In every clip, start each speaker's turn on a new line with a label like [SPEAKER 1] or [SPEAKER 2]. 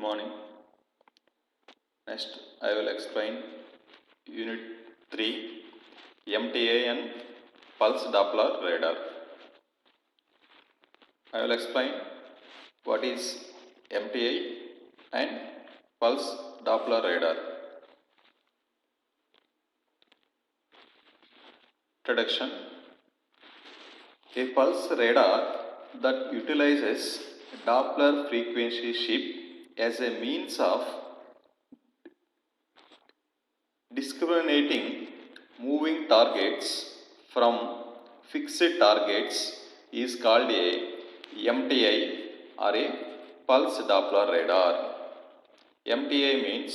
[SPEAKER 1] morning. Next, I will explain Unit 3 MTA and Pulse Doppler Radar. I will explain what is MTA and Pulse Doppler Radar. Introduction. A pulse radar that utilizes Doppler frequency shift as a means of discriminating moving targets from fixed targets is called a MTI or a pulse Doppler radar. MTI means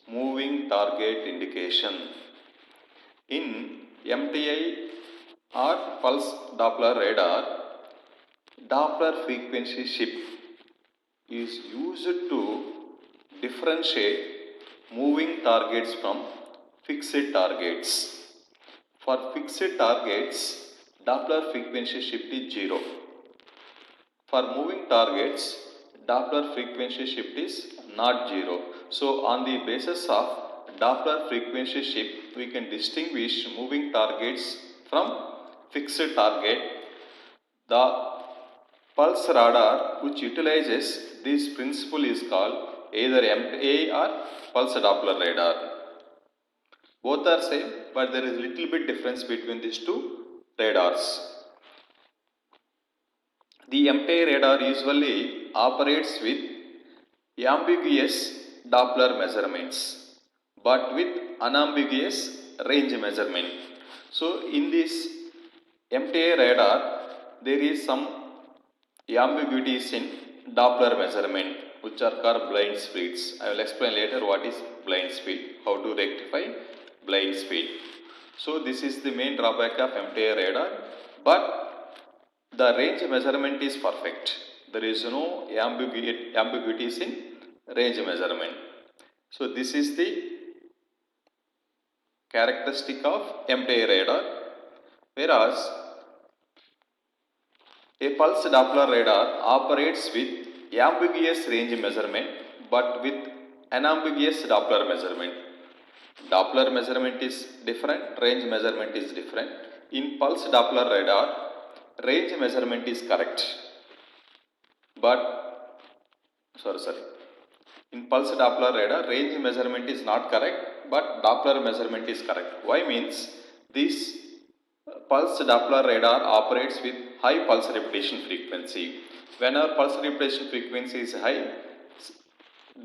[SPEAKER 1] moving target indication. In MTI or pulse Doppler radar, Doppler frequency shift is used to differentiate moving targets from fixed targets. For fixed targets, Doppler frequency shift is 0. For moving targets, Doppler frequency shift is not 0. So, on the basis of Doppler frequency shift, we can distinguish moving targets from fixed target. The pulse radar which utilizes this principle is called either MTA or pulse Doppler radar. Both are same, but there is little bit difference between these two radars. The MTA radar usually operates with ambiguous Doppler measurements, but with unambiguous range measurement. So, in this MTA radar, there is some ambiguities in Doppler measurement, which are called blind speeds. I will explain later what is blind speed, how to rectify blind speed. So, this is the main drawback of MTA radar, but the range measurement is perfect. There is no ambiguities in range measurement. So, this is the characteristic of MTA radar, whereas a pulse Doppler radar operates with ambiguous range measurement but with unambiguous Doppler measurement. Doppler measurement is different, range measurement is different. In pulse Doppler radar, range measurement is correct, but in pulse Doppler radar, range measurement is not correct, but Doppler measurement is correct. Why means this pulse Doppler radar operates with high pulse repetition frequency. When our pulse repetition frequency is high,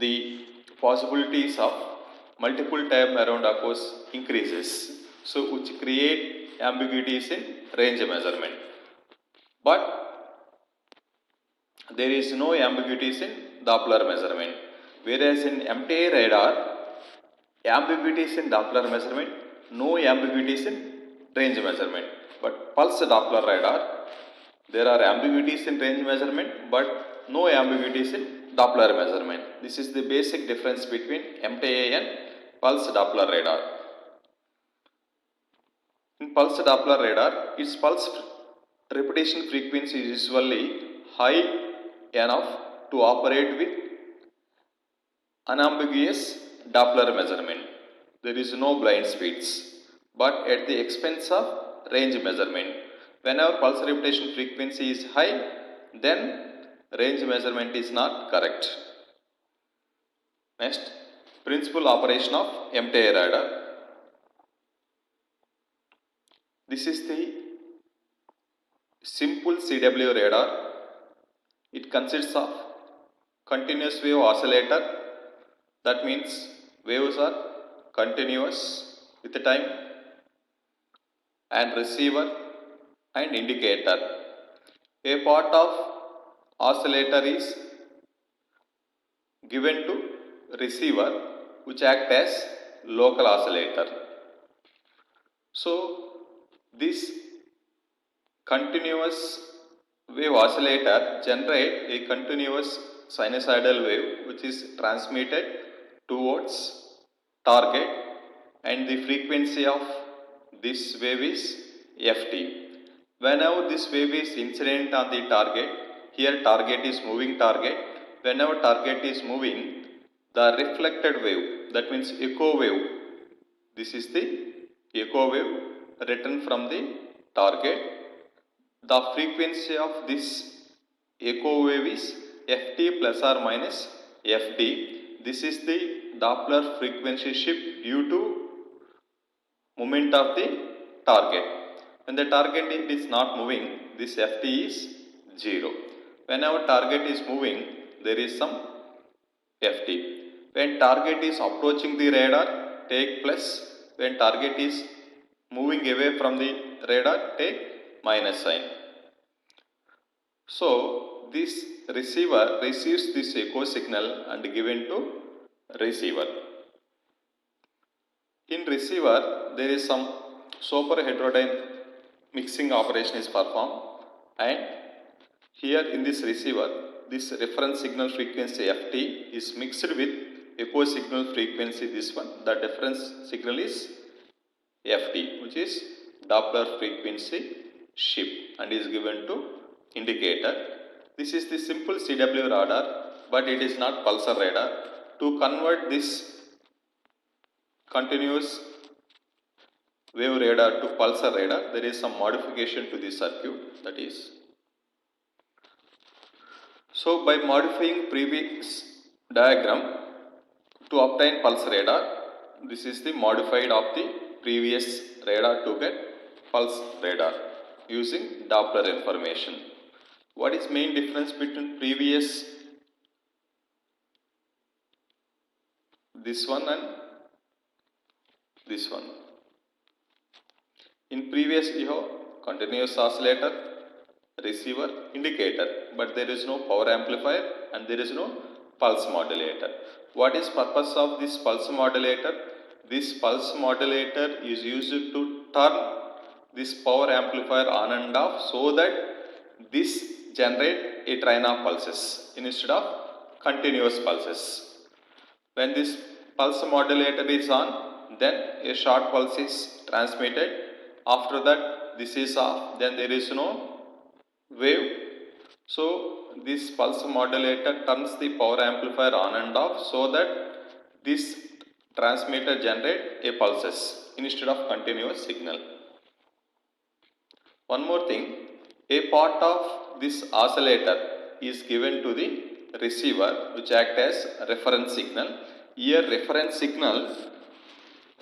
[SPEAKER 1] the possibilities of multiple time around occurs increases, so which create ambiguities in range measurement. But there is no ambiguities in Doppler measurement, whereas in MTA radar, ambiguities in Doppler measurement, no ambiguities in range measurement. But pulse Doppler radar, there are ambiguities in range measurement, but no ambiguities in Doppler measurement. This is the basic difference between MTA and pulse Doppler radar. In pulse Doppler radar, its pulse repetition frequency is usually high enough to operate with unambiguous Doppler measurement. There is no blind speeds, but at the expense of range measurement. Whenever pulse repetition frequency is high, then range measurement is not correct. Next, principal operation of MTA radar. This is the simple CW radar. It consists of continuous wave oscillator, that means waves are continuous with the time, and receiver and indicator. A part of oscillator is given to receiver, which act as local oscillator. So, this continuous wave oscillator generate a continuous sinusoidal wave which is transmitted towards target, and the frequency of this wave is Ft. Whenever this wave is incident on the target, here target is moving target. Whenever target is moving, the reflected wave, that means echo wave. This is the echo wave written from the target. The frequency of this echo wave is ft plus or minus ft. This is the Doppler frequency shift due to movement of the target. When the target is not moving, this ft is 0. When our target is moving, there is some ft. When target is approaching the radar, take plus. When target is moving away from the radar, take minus sign. So this receiver receives this echo signal and given to receiver. In receiver, there is some super heterodyne mixing operation is performed, and here in this receiver, this reference signal frequency ft is mixed with echo signal frequency, this one. The difference signal is ft, which is Doppler frequency shift, and is given to indicator. This is the simple CW radar, but it is not pulsar radar. To convert this continuous wave radar to pulsar radar, there is some modification to the circuit. That is, so by modifying previous diagram to obtain pulse radar, this is the modified of the previous radar to get pulse radar using Doppler information. What is main difference between previous this one and this one? In previous you have continuous oscillator, receiver, indicator, but there is no power amplifier and there is no pulse modulator. What is purpose of this pulse modulator? This pulse modulator is used to turn this power amplifier on and off, so that this generate a train of pulses instead of continuous pulses. When this pulse modulator is on, then a short pulse is transmitted. After that, this is off, then there is no wave. So this pulse modulator turns the power amplifier on and off, so that this transmitter generate a pulses instead of continuous signal. One more thing, a part of this oscillator is given to the receiver, which act as reference signal. Here reference signal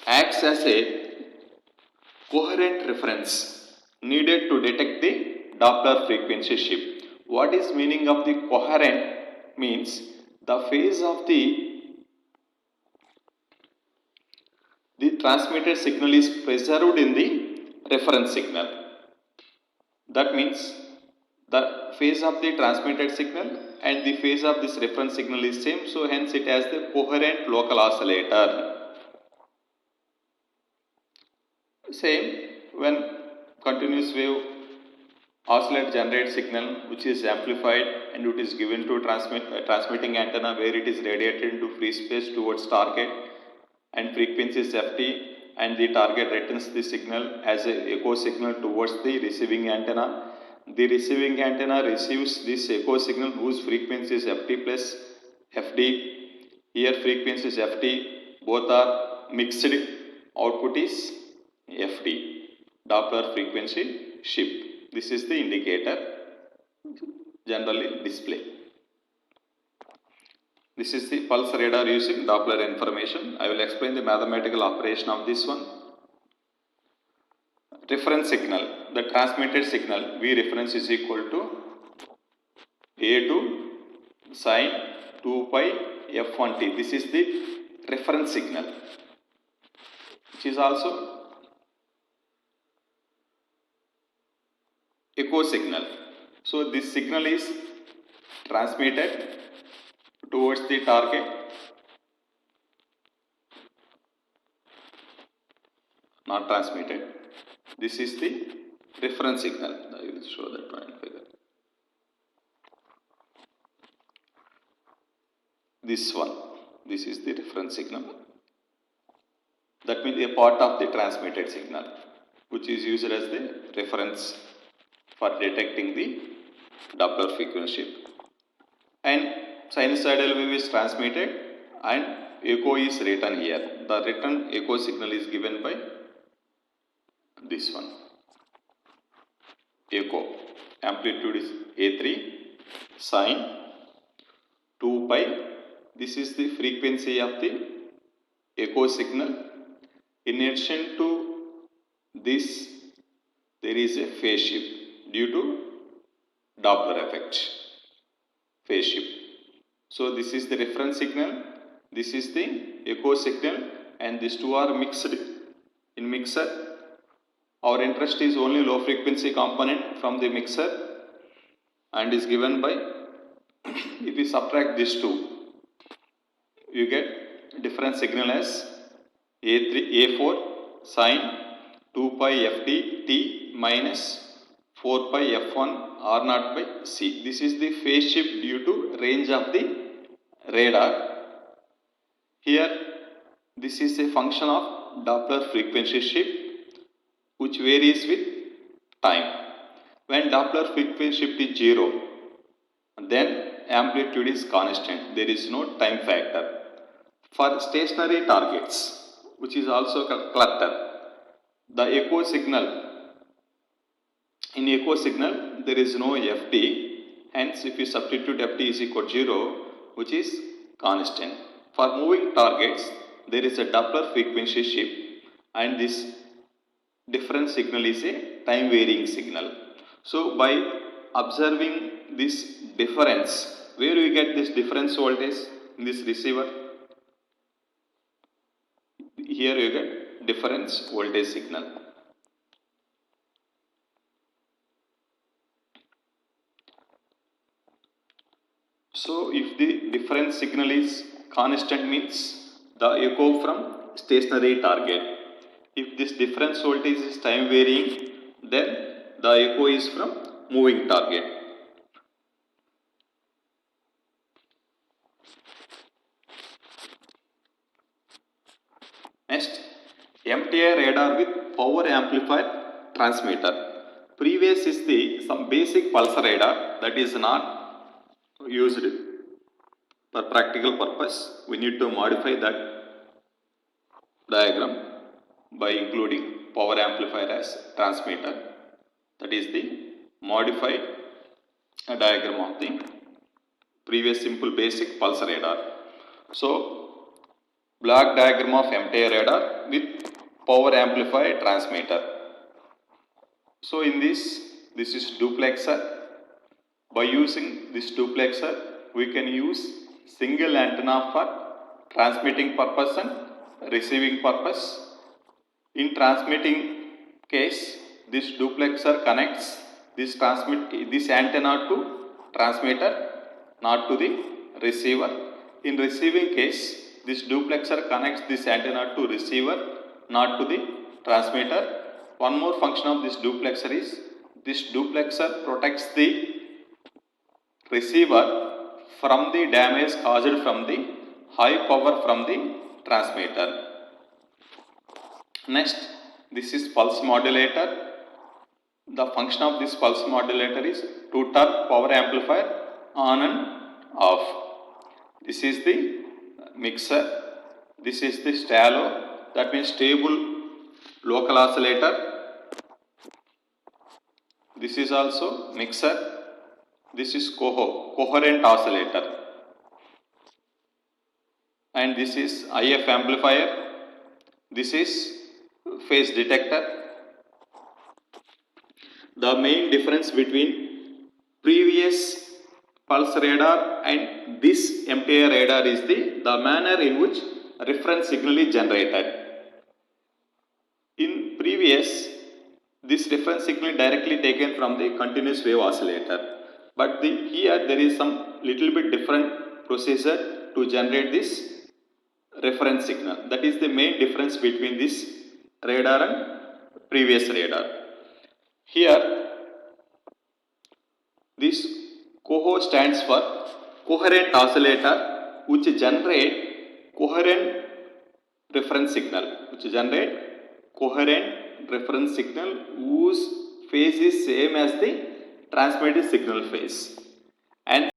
[SPEAKER 1] acts as a coherent reference needed to detect the Doppler frequency shift. What is meaning of the coherent? Means the phase of the transmitted signal is preserved in the reference signal. That means the phase of the transmitted signal and the phase of this reference signal is same, so hence it has the coherent local oscillator. Same when continuous wave oscillator generates signal which is amplified and it is given to transmitting antenna, where it is radiated into free space towards target, and frequency is ft, and the target returns the signal as a echo signal towards the receiving antenna. The receiving antenna receives this echo signal whose frequency is ft plus fd. Here frequency is ft, both are mixed, output is ft, Doppler frequency shift. This is the indicator generally display. This is the pulse radar using Doppler information. I will explain the mathematical operation of this one. Reference signal, the transmitted signal V reference is equal to A2 sin 2 pi f1t. This is the reference signal, which is also echo signal. So this signal is transmitted towards the target, not transmitted. This is the reference signal. I will show that one figure. This one, this is the reference signal. That means a part of the transmitted signal, which is used as the reference for detecting the Doppler frequency shift. And sinusoidal wave is transmitted and echo is written here. The written echo signal is given by this one. Echo amplitude is A3 sine 2 pi. This is the frequency of the echo signal. In addition to this, there is a phase shift due to Doppler effect. Phase shift. So this is the reference signal, this is the echo signal, and these two are mixed in mixer. Our interest is only low frequency component from the mixer and is given by, if we subtract these two, you get different signal as A4 sine 2 pi ft t minus 4 pi f1 r naught by c. This is the phase shift due to range of the radar. Here this is a function of Doppler frequency shift which varies with time. When Doppler frequency shift is 0, then amplitude is constant. There is no time factor. For stationary targets, which is also clutter, the echo signal, in echo signal there is no ft, hence if you substitute ft is equal to 0, which is constant. For moving targets, there is a Doppler frequency shift and this different signal is a time varying signal. So by observing this difference, where we get this difference voltage in this receiver? Here you get difference voltage signal. So if the difference signal is constant, means the echo from stationary target. If this difference voltage is time varying, then the echo is from moving target. Next, MTI radar with power amplifier transmitter. Previous is the some basic pulse radar that is not used for practical purpose. We need to modify that diagram by including power amplifier as transmitter. That is the modified diagram of the previous simple basic pulse radar. So block diagram of MTI radar with power amplifier transmitter. So in this is duplexer. By using this duplexer, we can use single antenna for transmitting purpose and receiving purpose. In transmitting case, this duplexer connects this antenna to transmitter, not to the receiver. In receiving case, this duplexer connects this antenna to receiver, not to the transmitter. One more function of this duplexer is, this duplexer protects the receiver from the damage caused from the high power from the transmitter. Next, this is pulse modulator. The function of this pulse modulator is to turn power amplifier on and off. This is the mixer. This is the STALO, that means stable local oscillator. This is also mixer. This is coherent oscillator. And this is IF amplifier. This is phase detector. The main difference between previous pulse radar and this MTI radar is the manner in which reference signal is generated. In previous, this reference signal is directly taken from the continuous wave oscillator. But here there is some little bit different procedure to generate this reference signal. That is the main difference between this radar and previous radar. Here, this COHO stands for coherent oscillator, which generate coherent reference signal, whose phase is same as the transmitted signal phase. And